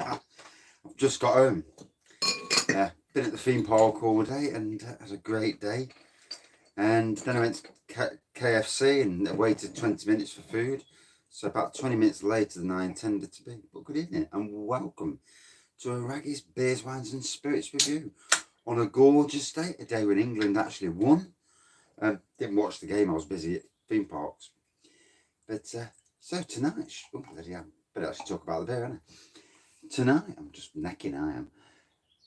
I've just got home. Been at the theme park all day and had a great day. And then I went to KFC and waited 20 minutes for food. So about 20 minutes later than I intended to be. But good evening and welcome to a Wraggys Beers, Wines and Spirits review on a gorgeous day, a day when England actually won. Didn't watch the game, I was busy at theme parks. But so tonight, oh bloody hell, better actually talk about the beer, ain't I? Tonight, I'm just necking, I am.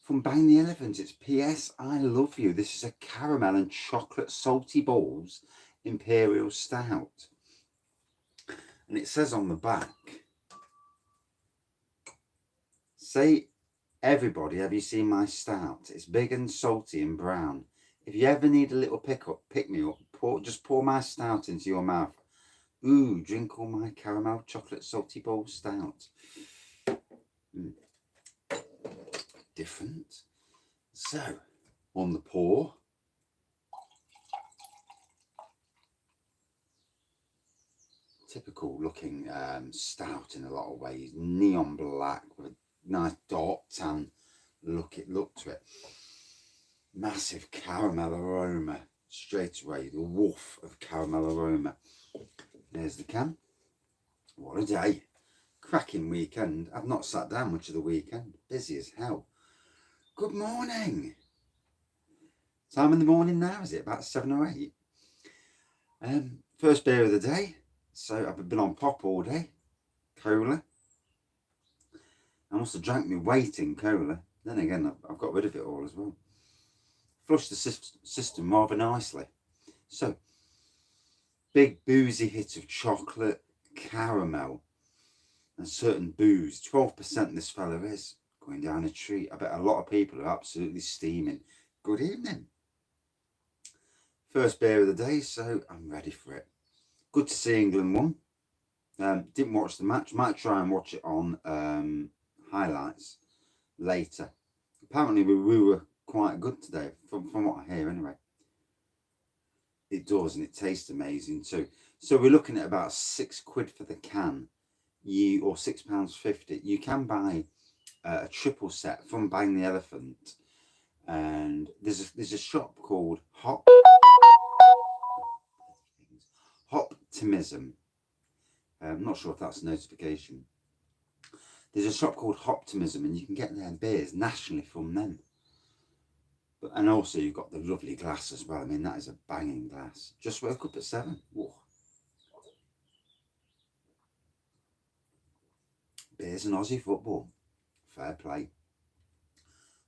From Bang the Elephant, it's P.S. I Love You. This is a caramel and chocolate salty balls Imperial Stout. And it says on the back, say, everybody, have you seen my stout? It's big and salty and brown. If you ever need a little pick me up, just pour my stout into your mouth. Ooh, drink all my caramel chocolate salty bowl stout. Different. So, on the pour. Typical looking stout in a lot of ways. Neon black with a nice dark tan look to it. Massive caramel aroma. Straight away, the woof of caramel aroma. There's the can. What a day. Cracking weekend. I've not sat down much of the weekend. Busy as hell. Good morning. Time in the morning now, is it? About 7 or 8. First beer of the day. So I've been on pop all day. Cola. I must have drank me weight in cola. Then again, I've got rid of it all as well. Flushed the system rather nicely. So, big boozy hit of chocolate, caramel, and certain booze. 12% this fella is. Going down a treat. I bet a lot of people are absolutely steaming. Good evening. First beer of the day, so I'm ready for it. Good to see England won. Didn't watch the match. Might try and watch it on highlights later. Apparently we were quite good today, from what I hear anyway. It does, and it tastes amazing too. So we're looking at about £6 for the can. Or £6.50. You can buy a triple set from Bang the Elephant, and there's a shop called Hoptimism. I'm not sure if that's a notification. There's a shop called Hoptimism, and you can get their beers nationally from them. And also you've got the lovely glass as well. I mean, that is a banging glass. Just woke up at 7. Whoa. Beers and Aussie football. Fair play.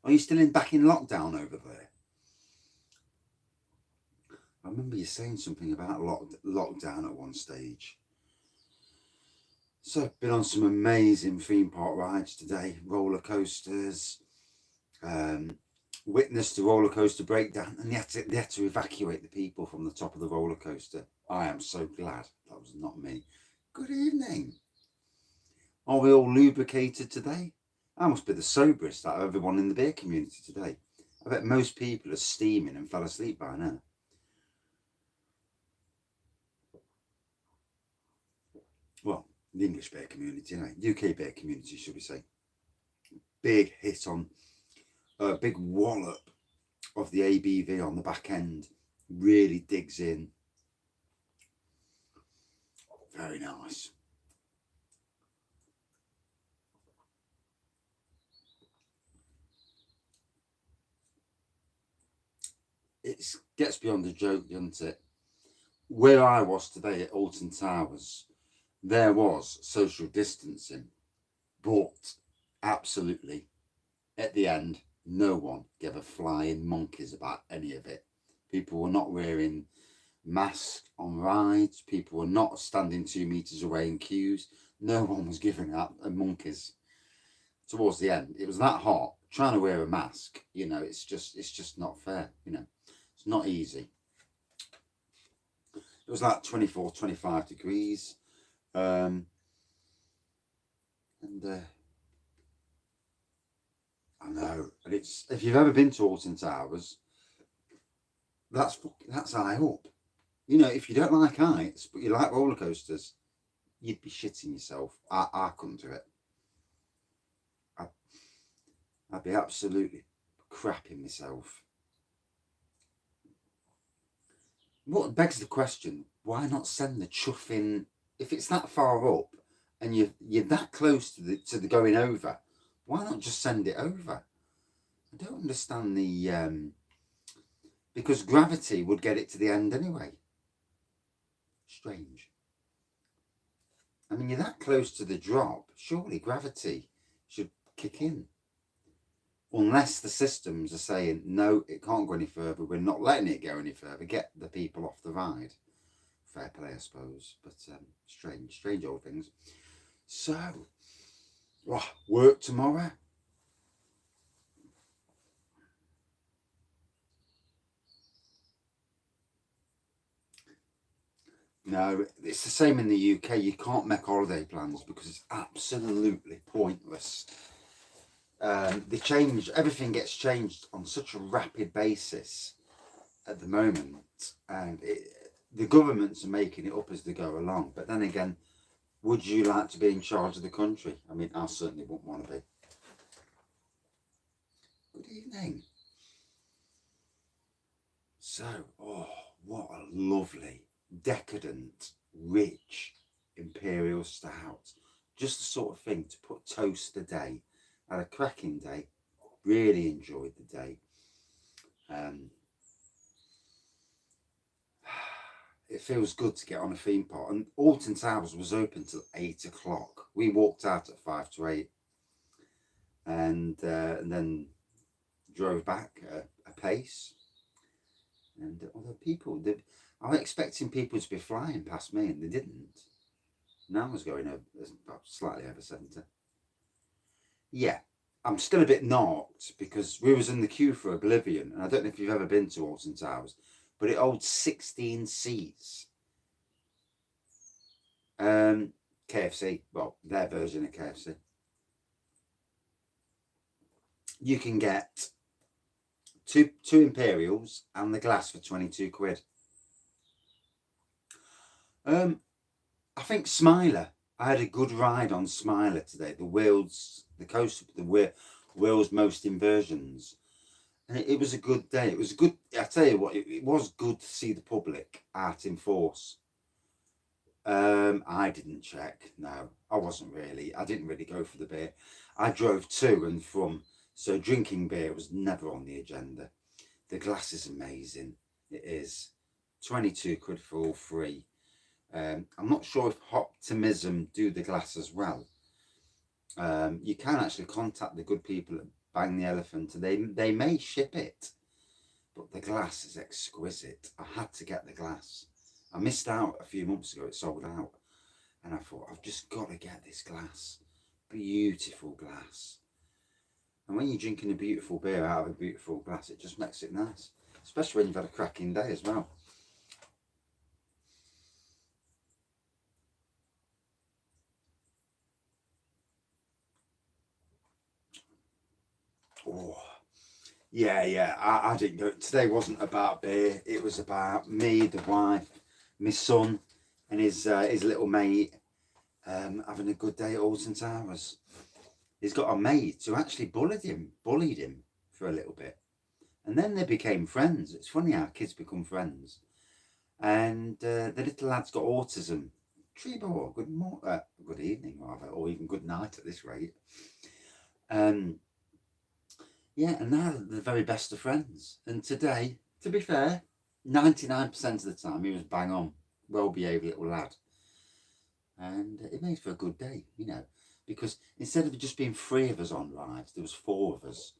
Are you still back in lockdown over there? I remember you saying something about lockdown at one stage. So I've been on some amazing theme park rides today. Roller coasters. Witnessed the roller coaster breakdown, and they had to evacuate the people from the top of the roller coaster. I am so glad that was not me. Good evening. Are we all lubricated today? I must be the soberest out of everyone in the beer community today. I bet most people are steaming and fell asleep by now. Well, the English beer community, anyway. UK beer community, should we say. Big hit on, a big wallop of the ABV on the back end. Really digs in. Very nice. It gets beyond a joke, doesn't it? Where I was today at Alton Towers, there was social distancing, but absolutely, at the end, no one gave a flying monkeys about any of it. People were not wearing masks on rides. People were not standing 2 meters away in queues. No one was giving out a monkeys. Towards the end, it was that hot. Trying to wear a mask, you know, it's just not fair. You know, it's not easy. It was like 24, 25 degrees. I know, and it's, if you've ever been to Alton Towers, that's high up. You know, if you don't like heights but you like roller coasters, you'd be shitting yourself. I couldn't do it. I'd be absolutely crapping myself. What begs the question, why not send the chuff in? If it's that far up and you're that close to the going over, why not just send it over? I don't understand the because gravity would get it to the end anyway. Strange. I mean, you're that close to the drop, surely gravity should kick in. Unless the systems are saying, no, it can't go any further, we're not letting it go any further, get the people off the ride. Fair play, I suppose, but strange old things. So, work tomorrow. No, it's the same in the UK. You can't make holiday plans because it's absolutely pointless. Everything gets changed on such a rapid basis at the moment, and the governments are making it up as they go along. But then again, would you like to be in charge of the country? I mean, I certainly wouldn't want to be. Good evening. So, what a lovely, decadent, rich Imperial Stout. Just the sort of thing to put toast the day. Had a cracking day. Really enjoyed the day. It feels good to get on a theme park. And Alton Towers was open till 8 o'clock. We walked out at 5 to 8. And then drove back a pace. And although I was expecting people to be flying past me, and they didn't. Now I was going about slightly over 70. Yeah, I'm still a bit knocked because we was in the queue for Oblivion, and I don't know if you've ever been to Alton Towers, but it holds 16 seats. KFC, well, their version of KFC. You can get two Imperials and the glass for 22 quid. I think Smiler. I had a good ride on Smiler today. The coast of the world's most inversions. And it was a good day. It was good. I tell you what, it was good to see the public out in force. I didn't check. No, I wasn't really. I didn't really go for the beer. I drove to and from, so drinking beer was never on the agenda. The glass is amazing. It is 22 quid for all three. I'm not sure if Optimism do the glass as well. You can actually contact the good people at Bang the Elephant. They may ship it, but the glass is exquisite. I had to get the glass. I missed out a few months ago. It sold out, and I thought I've just got to get this glass. Beautiful glass. And when you're drinking a beautiful beer out of a beautiful glass, it just makes it nice, especially when you've had a cracking day as well. Oh, yeah. I didn't go. Today wasn't about beer. It was about me, the wife, my son, and his little mate having a good day at Alton Towers. He's got a mate who actually bullied him for a little bit, and then they became friends. It's funny how kids become friends. And the little lad's got autism. Treebor, good evening, rather, or even good night at this rate. Yeah, and now they're the very best of friends. And today, to be fair, 99% of the time he was bang on, well-behaved little lad. And it made for a good day, because instead of just being 3 of us on rides, there was 4 of us.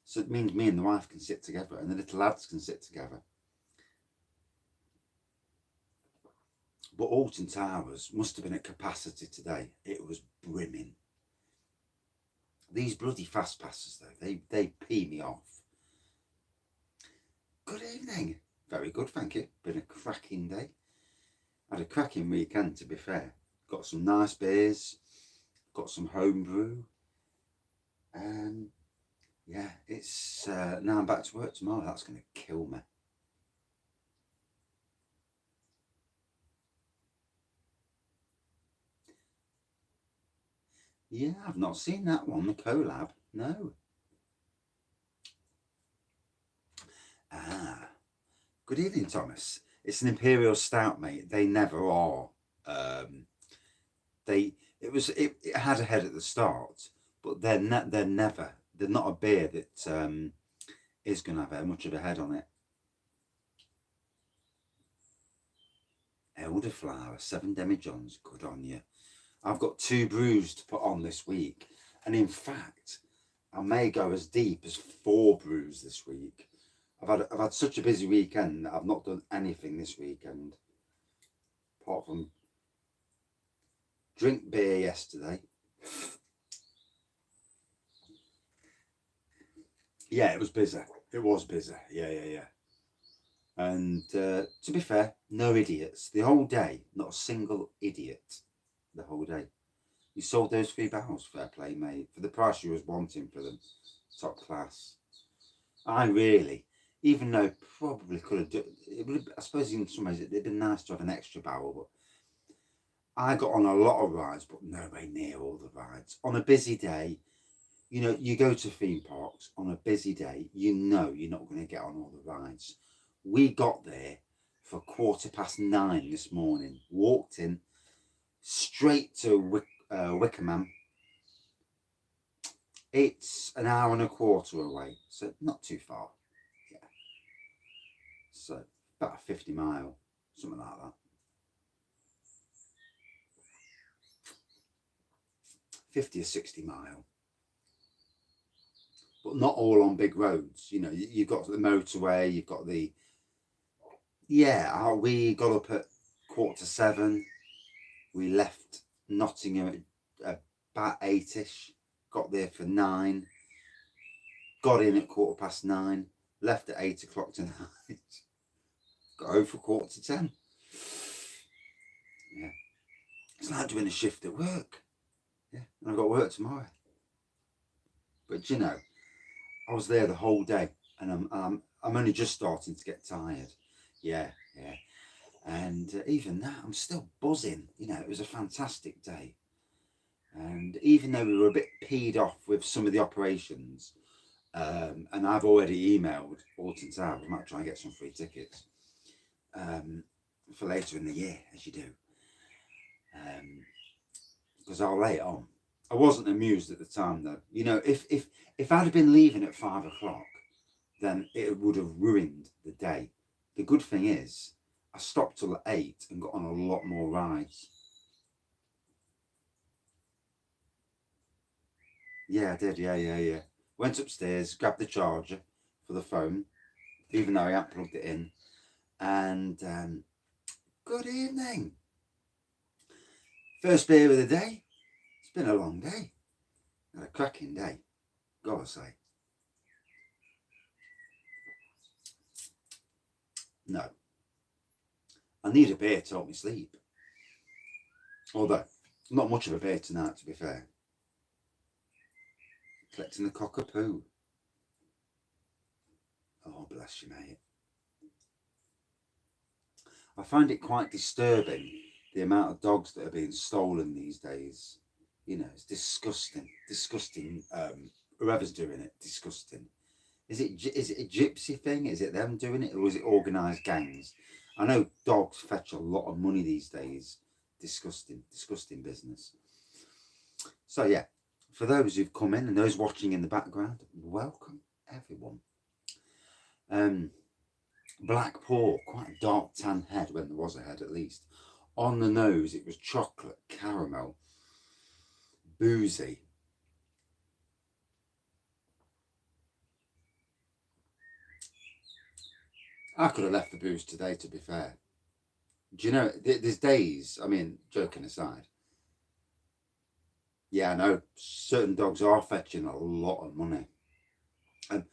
So it means me and the wife can sit together, and the little lads can sit together. But Alton Towers must have been at capacity today. It was brimming. These bloody fast passes, though, they pee me off. Good evening. Very good, thank you. Been a cracking day. Had a cracking weekend, to be fair. Got some nice beers. Got some homebrew. Yeah, it's now I'm back to work tomorrow. That's going to kill me. Yeah, I've not seen that one, the collab. No. Ah, good evening, Thomas. It's an Imperial Stout, mate. They never are. It had a head at the start, but they're not a beer that is going to have much of a head on it. Elderflower, 7 demijohns, good on you. I've got 2 brews to put on this week, and in fact, I may go as deep as 4 brews this week. I've had such a busy weekend that I've not done anything this weekend, apart from drink beer yesterday. Yeah, it was busy. It was busy. Yeah. And to be fair, no idiots. The whole day, not a single idiot. The whole day. You sold those 3 barrels, fair play, mate. For the price you was wanting for them. Top class. I really, even though probably could have done it, I suppose in some ways it'd been nice to have an extra barrel, but I got on a lot of rides, but nowhere near all the rides. On a busy day, you know, you go to theme parks on a busy day, you know you're not going to get on all the rides. We got there for 9:15 this morning, walked in straight to Wickham. It's an hour and a quarter away, so not too far. Yeah. So about a 50 mile, something like that. 50 or 60 mile. But not all on big roads. You know, you've got the motorway, you've got the... Yeah, we got up at 7:15. We left Nottingham at about 8ish. Got there for 9. Got in at 9:15. Left at 8 o'clock tonight. Got home for 9:45. Yeah. It's like doing a shift at work. Yeah. And I've got work tomorrow. But you know, I was there the whole day, and I'm only just starting to get tired. Yeah. And even that, I'm still buzzing. You know, it was a fantastic day. And even though we were a bit peed off with some of the operations, and I've already emailed Alton Towers, I might try and get some free tickets for later in the year, as you do, because I'll lay it on. I wasn't amused at the time, though. You know, if I'd have been leaving at 5 o'clock, then it would have ruined the day. The good thing is, I stopped till at 8 and got on a lot more rides. Yeah, I did. Yeah. Went upstairs, grabbed the charger for the phone, even though I hadn't plugged it in. And good evening. First beer of the day. It's been a long day. Had a cracking day, gotta say. No. I need a beer to help me sleep. Although, not much of a beer tonight, to be fair. Collecting the cockapoo. Oh, bless you, mate. I find it quite disturbing, the amount of dogs that are being stolen these days. You know, it's disgusting. Whoever's doing it, disgusting. Is it a gypsy thing? Is it them doing it, or is it organised gangs? I know dogs fetch a lot of money these days. Disgusting business. So yeah, for those who've come in and those watching in the background, welcome everyone. Black pork, quite a dark tan head when there was a head at least. On the nose, it was chocolate, caramel, boozy. I could have left the booze today, to be fair. Do you know, there's days, I mean, joking aside, yeah, I know certain dogs are fetching a lot of money. And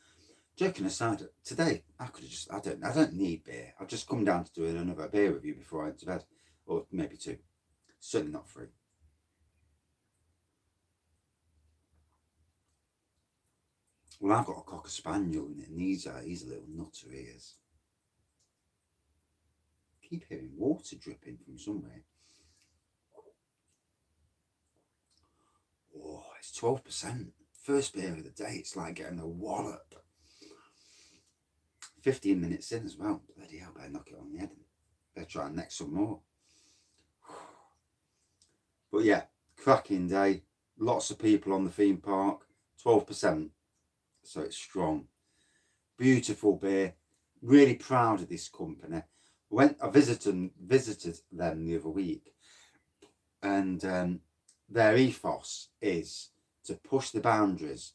joking aside, today I could have just, I don't need beer. I'll just come down to do another beer with you before I head to bed, or maybe 2. Certainly not 3. Well, I've got a cocker spaniel in it, and he's a little nutter, he is. Keep hearing water dripping from somewhere. Oh, it's 12%. First beer of the day. It's like getting a wallop. 15 minutes in as well. Bloody hell, better knock it on the head. Better try and neck some more. But yeah, cracking day. Lots of people on the theme park. 12%. So it's strong. Beautiful beer. Really proud of this company. I visited them the other week, and their ethos is to push the boundaries,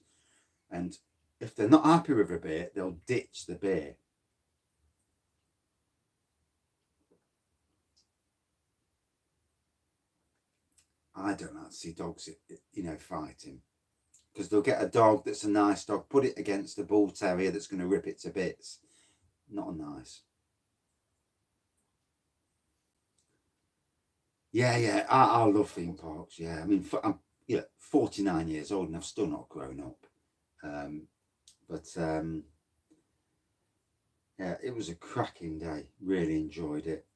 and if they're not happy with a beer, they'll ditch the beer. I don't like to see dogs, fighting, because they'll get a dog that's a nice dog, put it against a bull terrier that's going to rip it to bits. Not nice. Yeah, I love theme parks. Yeah, I mean, I'm 49 years old and I've still not grown up. But yeah, it was a cracking day. Really enjoyed it.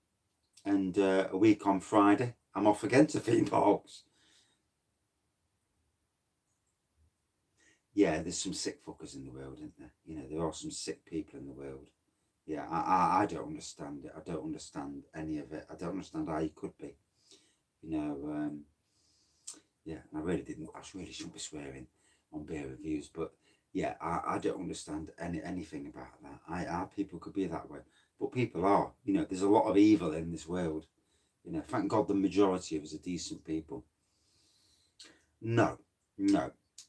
And a week on Friday, I'm off again to theme parks. Yeah, there's some sick fuckers in the world, isn't there? There are some sick people in the world. Yeah, I don't understand it. I don't understand any of it. I don't understand how you could be. Yeah, I really didn't. I really shouldn't be swearing on beer reviews, but yeah, I don't understand anything about that. How people could be that way, but people are. There's a lot of evil in this world. Thank God the majority of us are decent people. No.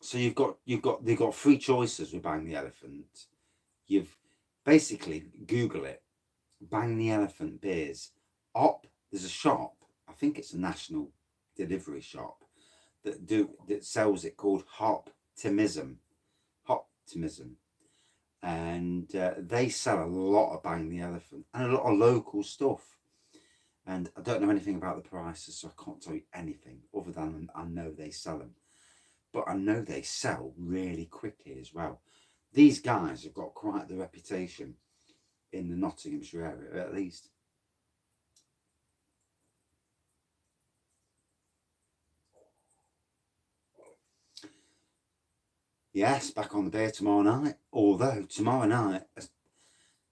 So they've got three choices with Bang the Elephant. You've basically Google it. Bang the Elephant beers. There's a shop. I think it's a national delivery shop that sells it, called Hoptimism, and they sell a lot of Bang the Elephant and a lot of local stuff. And I don't know anything about the prices, so I can't tell you anything other than I know they sell them. But I know they sell really quickly as well. These guys have got quite the reputation in the Nottinghamshire area, at least. Yes, back on the beer tomorrow night. Although tomorrow night,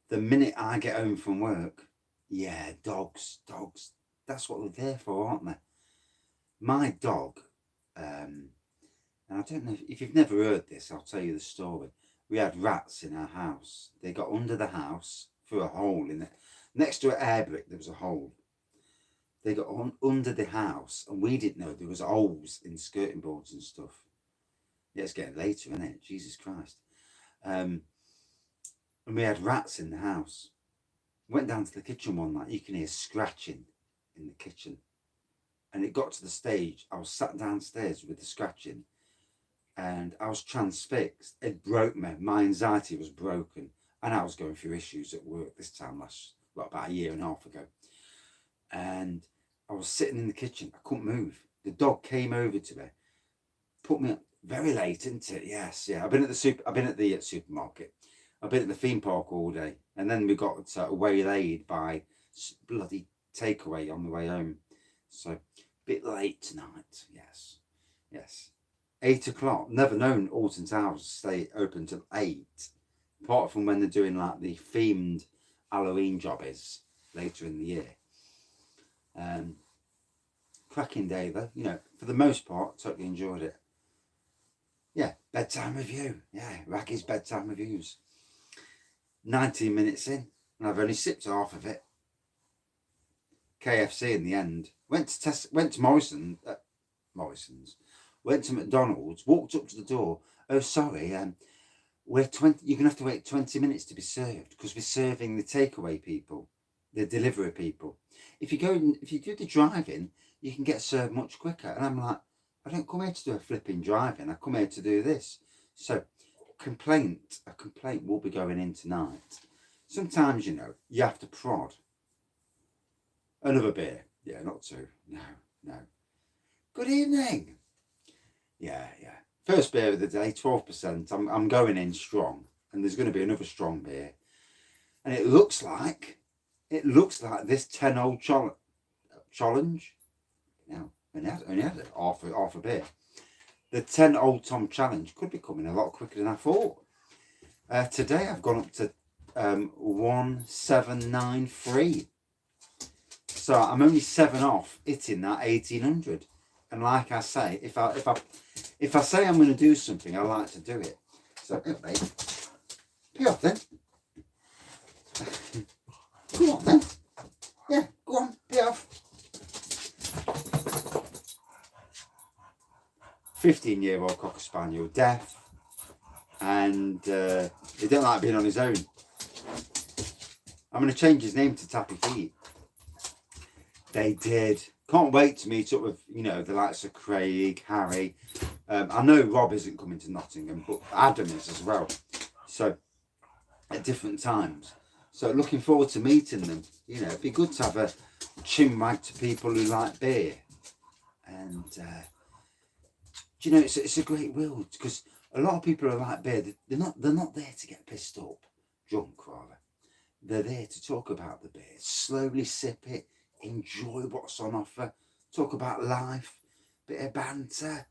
the minute I get home from work, yeah, dogs, that's what they're there for, aren't they? My dog, and I don't know if you've never heard this, I'll tell you the story. We had rats in our house. They got under the house through a hole in it. Next to an air brick, there was a hole. They got under the house, and we didn't know there was holes in skirting boards and stuff. Yeah, it's getting later, isn't it? Jesus Christ. And we had rats in the house. Went down to the kitchen one night. You can hear scratching in the kitchen. And it got to the stage, I was sat downstairs with the scratching and I was transfixed. It broke me. My anxiety was broken. And I was going through issues at work this time about a year and a half ago. And I was sitting in the kitchen. I couldn't move. The dog came over to me, put me up very late, isn't it? Yes, yeah. I've been at the supermarket. I've been at the theme park all day. And then we got waylaid by bloody takeaway on the way home. So a bit late tonight. Yes. 8 o'clock. Never known Alton Towers stay open till 8. Apart from when they're doing like the themed Halloween jobbies later in the year. Cracking day though. For the most part, totally enjoyed it. Yeah, bedtime review. Yeah, Wraggys bedtime reviews. 19 minutes in, and I've only sipped half of it. KFC in the end. Went to Morrison's. Went to McDonald's. Walked up to the door. Oh, sorry. You're gonna have to wait 20 minutes to be served because we're serving the takeaway people, the delivery people. If you do the drive-in, you can get served much quicker. And I'm like, I don't come here to do a flipping drive-in. I come here to do this. So, a complaint will be going in tonight. Sometimes, you have to prod. Another beer. Yeah, not two. No. Good evening. Yeah. First beer of the day, 12%. I'm going in strong. And there's going to be another strong beer. And it looks like this 10-old challenge. Now, only had half a beer. The 10 Old Tom challenge could be coming a lot quicker than I thought. Today I've gone up to 1793. So I'm only 7 off hitting that 1800. And like I say, if I say I'm going to do something, I like to do it. So, babe, pee off then. Go on then. Yeah, go on, pee off. 15-year-old Cocker Spaniel, deaf, and he don't like being on his own. I'm going to change his name to Tappy Feet. They did. Can't wait to meet up with, you know, the likes of Craig, Harry. I know Rob isn't coming to Nottingham, but Adam is as well. So, at different times. So, looking forward to meeting them. You know, it'd be good to have a chin wag to people who like beer. And, do you know, it's a great world, because a lot of people who like beer, they're not there to get pissed up, drunk rather. They're there to talk about the beer, slowly sip it, enjoy what's on offer, talk about life, bit of banter.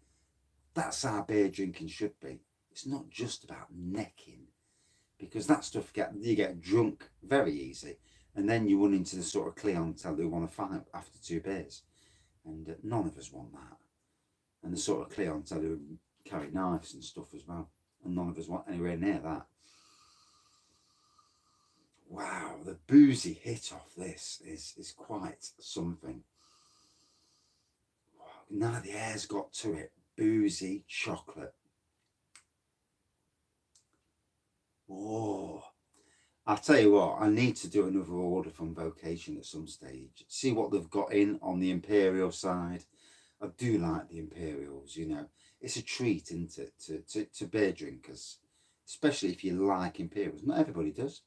That's how beer drinking should be. It's not just about necking, because that stuff you get drunk very easy, and then you run into the sort of clientele who want to fight after 2 beers, and none of us want that. And the sort of clientele who carry knives and stuff as well, and none of us want anywhere near that. Wow, the boozy hit off this is quite something. Wow, now the air's got to it. Boozy chocolate. Oh, I'll tell you what, I need to do another order from Vocation at some stage. See what they've got in on the Imperial side. I do like the Imperials, you know. It's a treat, isn't it, to beer drinkers, especially if you like Imperials. Not everybody does.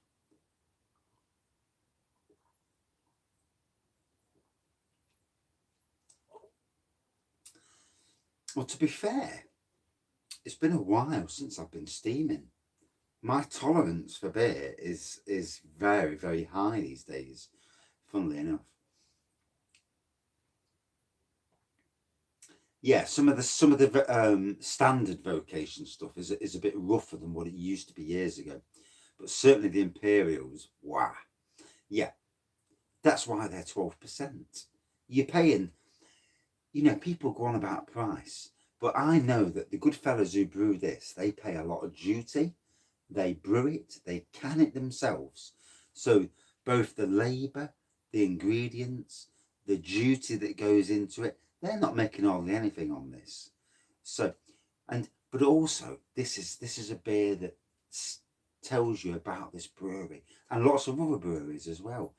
Well, to be fair, it's been a while since I've been steaming. My tolerance for beer is very, very high these days, funnily enough. Yeah, some of the standard Vocation stuff is a bit rougher than what it used to be years ago, but certainly the Imperials, wow, yeah, that's why they're 12%. You're paying, you know, people go on about price, but I know that the good fellas who brew this, they pay a lot of duty. They brew it, they can it themselves. So both the labour, the ingredients, the duty that goes into it, they're not making hardly anything on this. So, but also this is a beer that tells you about this brewery and lots of other breweries as well.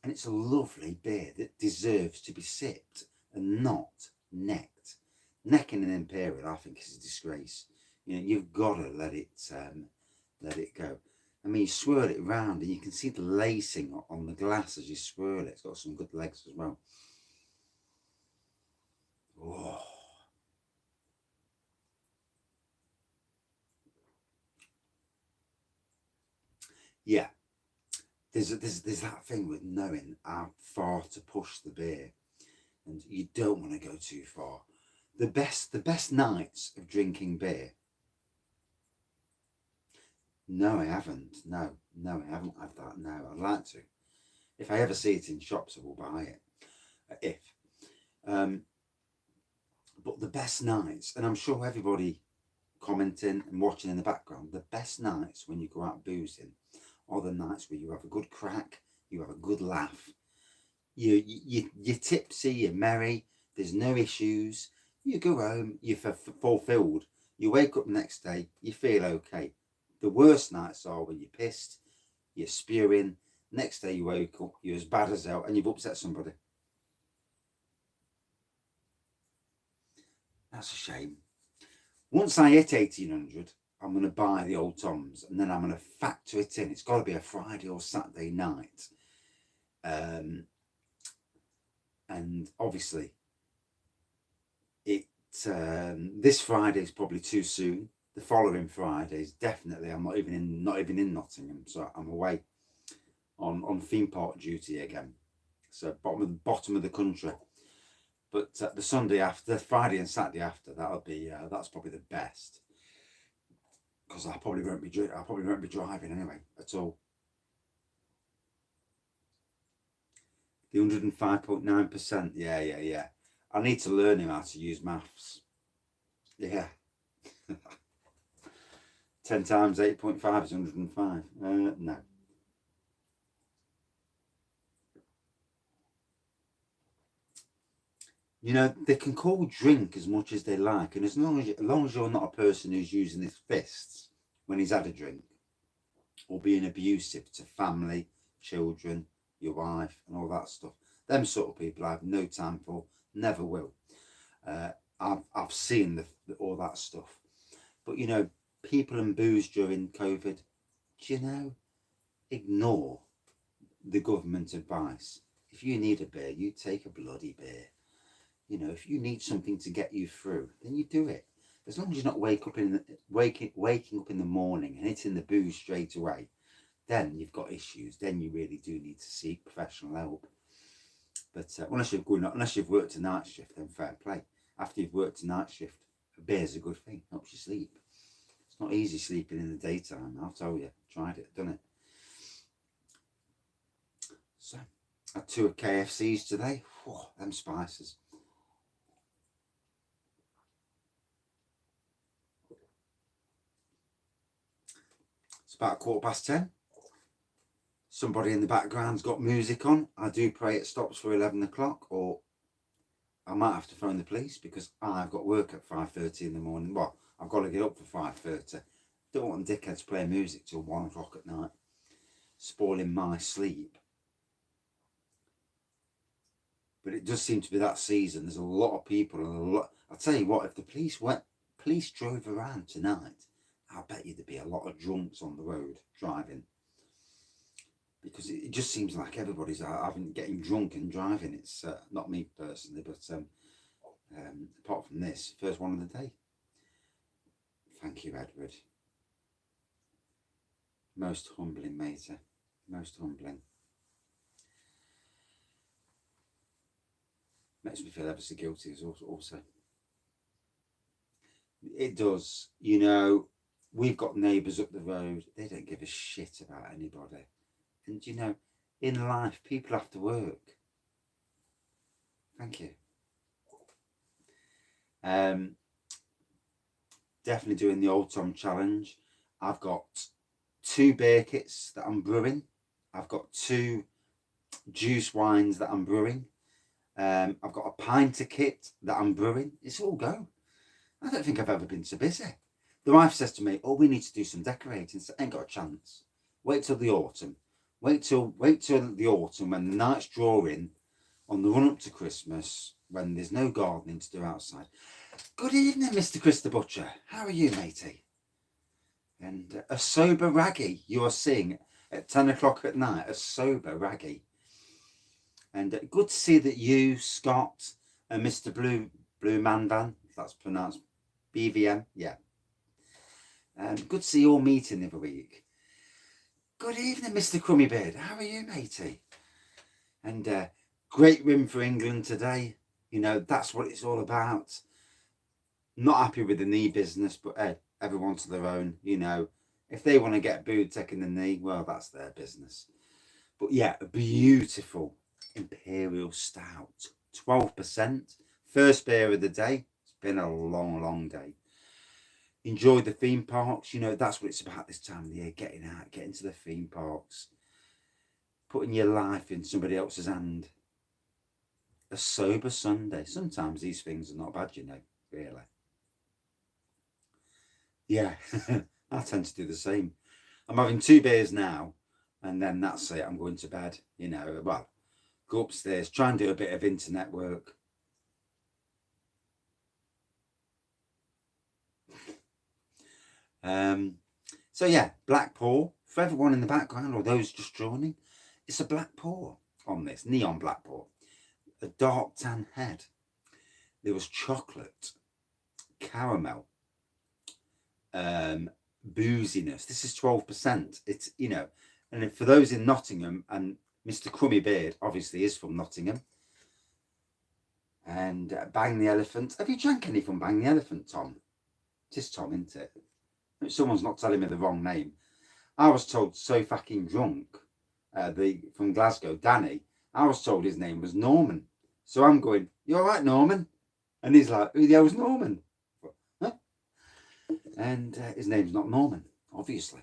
And it's a lovely beer that deserves to be sipped and not necked. Necking an Imperial, I think, is a disgrace. You know, you've got to let it go. I mean, you swirl it round and you can see the lacing on the glass as you swirl it. It's got some good legs as well. Oh. Yeah, there's that thing with knowing how far to push the beer, and you don't want to go too far. The best nights of drinking beer. No, I haven't. No, I haven't had that. No, I'd like to. If I ever see it in shops, I will buy it. But the best nights, and I'm sure everybody commenting and watching in the background, the best nights when you go out boozing are the nights where you have a good crack, you have a good laugh, you're tipsy, you're merry, there's no issues, you go home, you're fulfilled, you wake up the next day, you feel okay. The worst nights are when you're pissed, you're spewing, next day you wake up, you're as bad as hell, and you've upset somebody. That's a shame. Once I hit 1800, I'm going to buy the Old Toms, and then I'm going to factor it in. It's got to be a Friday or Saturday night. And obviously, this Friday is probably too soon. The following Friday is definitely, I'm not even in Nottingham, so I'm away on theme park duty again. So bottom of the country. But the Sunday after, Friday and Saturday after, that's probably the best, because I probably won't be driving anyway at all. The 105.9%. Yeah. I need to learn him how to use maths. Yeah. 10 times 8.5 is 105. No. You know, they can call drink as much as they like, and as long as you're not a person who's using his fists when he's had a drink, or being abusive to family, children, your wife, and all that stuff, them sort of people I have no time for, never will. I've seen all that stuff, but you know, people and booze during COVID, do you know, ignore the government advice. If you need a beer, you take a bloody beer. You know, if you need something to get you through, then you do it. As long as you're not waking up in the morning and hitting the booze straight away, then you've got issues. Then you really do need to seek professional help. But unless you've worked a night shift, then fair play. After you've worked a night shift, a beer's a good thing. Helps you sleep. It's not easy sleeping in the daytime. I'll tell you. Tried it, done it. So, I had 2 KFCs today. Whew, them spices. It's about 10:15. Somebody in the background's got music on. I do pray it stops for 11 o'clock, or I might have to phone the police because I've got work at 5:30 in the morning. Well, I've got to get up for 5:30. Don't want dickheads playing music till 1 o'clock at night, spoiling my sleep. But it does seem to be that season. There's a lot of people, and I'll tell you what, if the police drove around tonight, I bet you there'd be a lot of drunks on the road driving. Because it just seems like everybody's getting drunk and driving. It's not me personally, but apart from this, first one of the day. Thank you, Edward. Most humbling, matey. Most humbling. Makes me feel ever so guilty as also. It does. You know, we've got neighbours up the road. They don't give a shit about anybody. And you know, in life, people have to work. Thank you. Definitely doing the Old Tom challenge. I've got 2 beer kits that I'm brewing. I've got 2 juice wines that I'm brewing. I've got a pinter kit that I'm brewing. It's all go. I don't think I've ever been so busy. The wife says to me, "Oh, we need to do some decorating." So I ain't got a chance. Wait till the autumn. Wait till the autumn when the nights draw in on the run up to Christmas, when there's no gardening to do outside. Good evening, Mr. Chris the Butcher. How are you, matey? And a sober Wraggy you are seeing at 10 o'clock at night. A sober Wraggy. And good to see that you, Scott, and Mr. Blue Mandan, if that's pronounced BVM, yeah. And good to see you all meeting the other week. Good evening, Mr. Crummybeard. How are you, matey? And great win for England today. You know, that's what it's all about. Not happy with the knee business, but hey, everyone to their own. You know, if they want to get booed taking the knee, well, that's their business. But yeah, a beautiful Imperial Stout. 12%. First beer of the day. It's been a long, long day. Enjoy the theme parks. You know, that's what it's about this time of the year. Getting out, getting to the theme parks. Putting your life in somebody else's hand. A sober Sunday. Sometimes these things are not bad, you know, really. Yeah, I tend to do the same. I'm having 2 beers now, and then that's it. I'm going to bed, you know. Well, go upstairs, try and do a bit of internet work. So yeah, black pour for everyone in the background or those just joining. It's a black pour on this, neon black pour. A dark tan head. There was chocolate, caramel, booziness. This is 12%. It's, you know, and for those in Nottingham, and Mr. Crummybeard obviously is from Nottingham. And Bang the Elephant. Have you drank any from Bang the Elephant, Tom? It is Tom, isn't it? Someone's not telling me the wrong name. I was told so fucking drunk, from Glasgow, Danny, I was told his name was Norman. So I'm going, you all right, Norman? And he's like, who the hell's Norman? Huh? And his name's not Norman, obviously.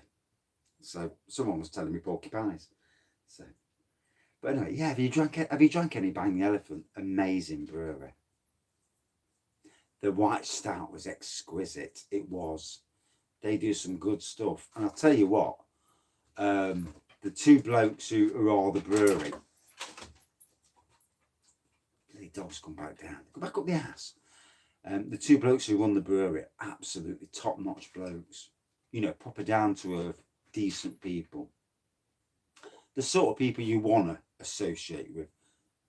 So someone was telling me porcupines. So, but anyway, yeah. Have you drank any Bang the Elephant? Amazing brewery. The white stout was exquisite. It was. They do some good stuff, and I'll tell you what. The two blokes who are the brewery. The dogs come back down. Go back up the ass. The two blokes who run the brewery, absolutely top-notch blokes. You know, proper down-to-earth, decent people. The sort of people you want to associate with,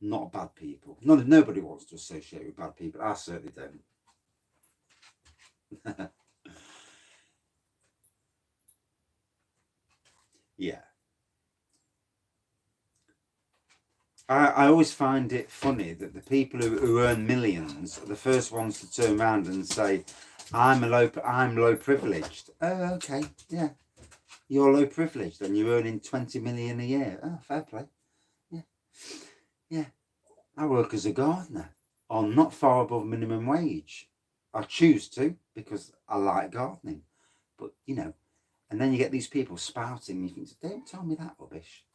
not bad people. Nobody wants to associate with bad people. I certainly don't. Yeah. I always find it funny that the people who earn millions are the first ones to turn around and say, I'm low privileged. Oh, okay, yeah. You're low privileged and you're earning 20 million a year. Oh, fair play. Yeah. Yeah. I work as a gardener on not far above minimum wage. I choose to because I like gardening. But, you know, and then you get these people spouting, and you think, don't tell me that rubbish.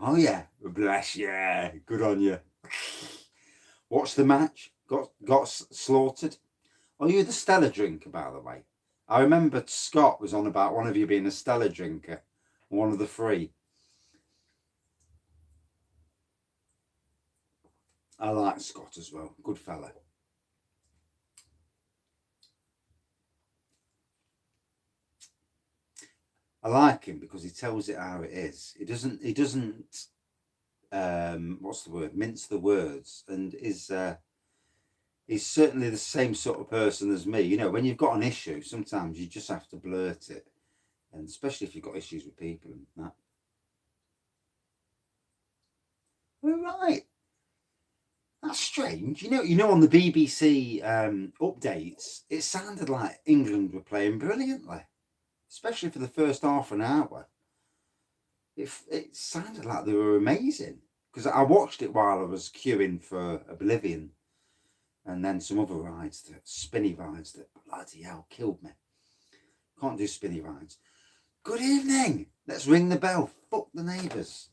Oh, yeah. Bless you. Good on you. Watch the match. Got slaughtered. Are you the Stella drinker, by the way? I remember Scott was on about one of you being a Stella drinker. One of the three. I like Scott as well. Good fella. I like him because he tells it how it is. He doesn't what's the word? Mince the words, and he's certainly the same sort of person as me. You know, when you've got an issue, sometimes you just have to blurt it, and especially if you've got issues with people and that. All right. That's strange. You know, on the BBC updates, it sounded like England were playing brilliantly, especially for the first half an hour. It sounded like they were amazing because I watched it while I was queuing for Oblivion, and then some other rides, spinny rides that bloody hell killed me. Can't do spinny rides. Good evening. Let's ring the bell. Fuck the neighbours.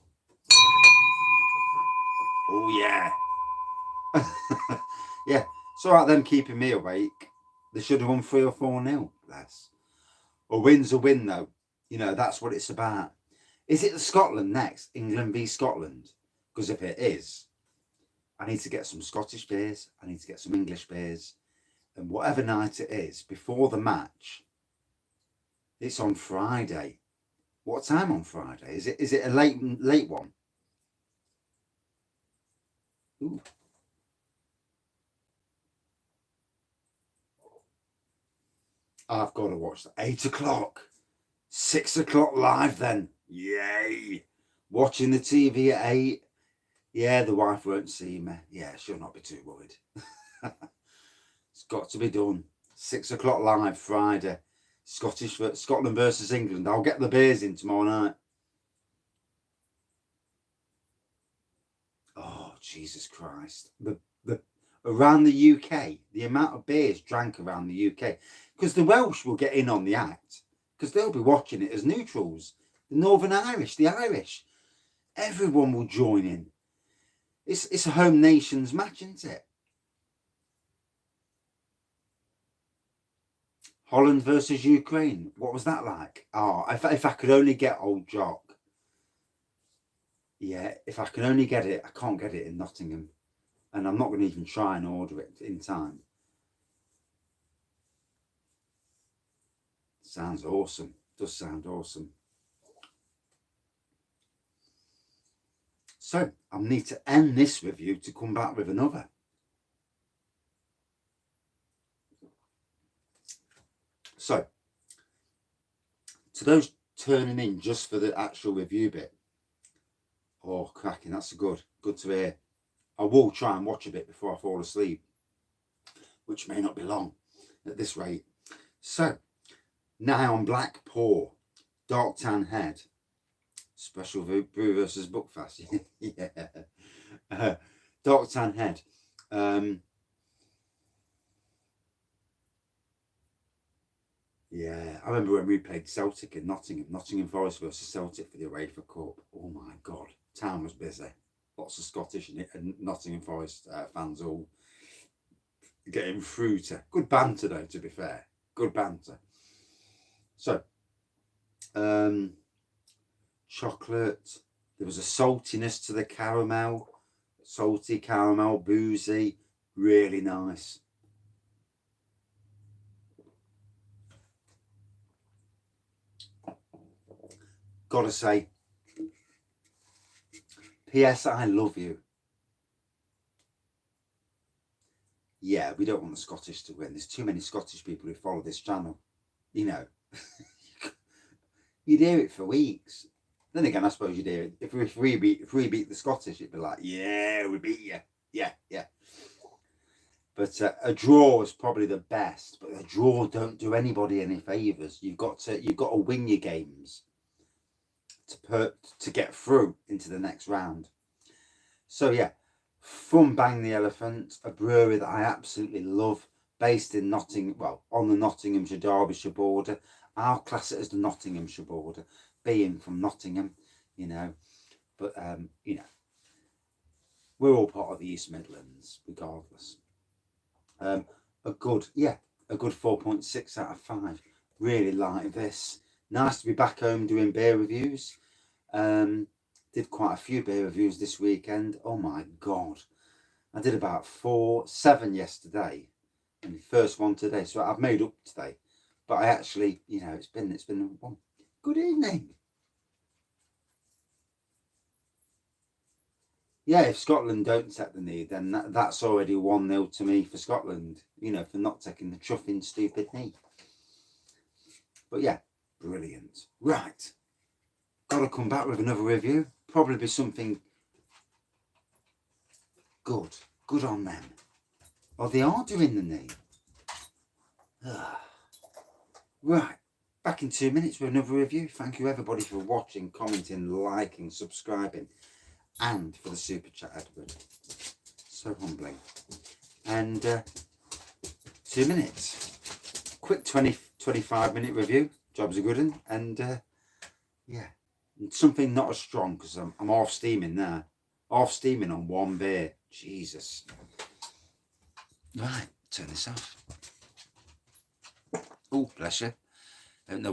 Oh yeah. Yeah, it's all right them keeping me awake. They should have won 3 or 4-0. Less. A win's a win, though. You know, that's what it's about. Is it Scotland next? England v Scotland? Because if it is, I need to get some Scottish beers. I need to get some English beers. And whatever night it is, before the match, it's on Friday. What time on Friday? Is it a late one? Ooh. I've got to watch that. 8 o'clock. 6 o'clock live then. Yay. Watching the TV at 8. Yeah, the wife won't see me. Yeah, she'll not be too worried. It's got to be done. 6 o'clock live Friday. Scotland versus England. I'll get the beers in tomorrow night. Oh, Jesus Christ. The around the UK, the amount of beers drank around the UK. Because the Welsh will get in on the act. Because they'll be watching it as neutrals. The Northern Irish, the Irish. Everyone will join in. It's a home nations match, isn't it? Holland versus Ukraine. What was that like? Oh, if I could only get old Jock. Yeah, if I can only get it, I can't get it in Nottingham. And I'm not going to even try and order it in time. Sounds awesome. Does sound awesome. So, I need to end this review to come back with another. So, to those turning in just for the actual review bit, oh, cracking, that's good to hear. I will try and watch a bit before I fall asleep, which may not be long at this rate. So, now on Black Pour, Dark Tan Head, Special brew versus Buckfast. Yeah. Dark Tan Head. Yeah, I remember when we played Celtic in Nottingham Forest versus Celtic for the UEFA Cup. Oh my God, town was busy. Lots of Scottish and Nottingham Forest fans all getting through to good banter though. To be fair, good banter. So, chocolate. There was a saltiness to the caramel, salty caramel, boozy, really nice. Gotta say, P.S. I love you. Yeah, we don't want the Scottish to win. There's too many Scottish people who follow this channel. You know, you'd hear it for weeks. Then again, I suppose you'd hear it. If we beat the Scottish, it'd be like, yeah, we beat you. Yeah, yeah. But a draw is probably the best. But a draw don't do anybody any favours. You've got to win your games to get through into the next round. So yeah, from Bang the Elephant, a brewery that I absolutely love, based in on the Nottinghamshire Derbyshire border. I'll class it as the Nottinghamshire border, being from Nottingham, you know. But you know, we're all part of the East Midlands, regardless. A good 4.6 out of 5. Really like this. Nice to be back home doing beer reviews. Did quite a few beer reviews this weekend. Oh my God. I did about 7 yesterday and the first one today. So I've made up today. But I actually, you know, it's been one. Good evening. Yeah, if Scotland don't take the knee, then that's already 1-0 to me for Scotland, you know, for not taking the chuffing stupid knee. But yeah, brilliant. Right. Gotta come back with another review. Probably be something good. Good on them. Oh, they are doing the knee. Right. Back in 2 minutes with another review. Thank you everybody for watching, commenting, liking, subscribing, and for the super chat, Edward. So humbling. And 2 minutes. Quick 25-minute review. Job's a good one. And yeah, something not as strong because I'm off steaming there. Off steaming on one beer. Jesus. Right, turn this off. Oh, bless you. I don't know.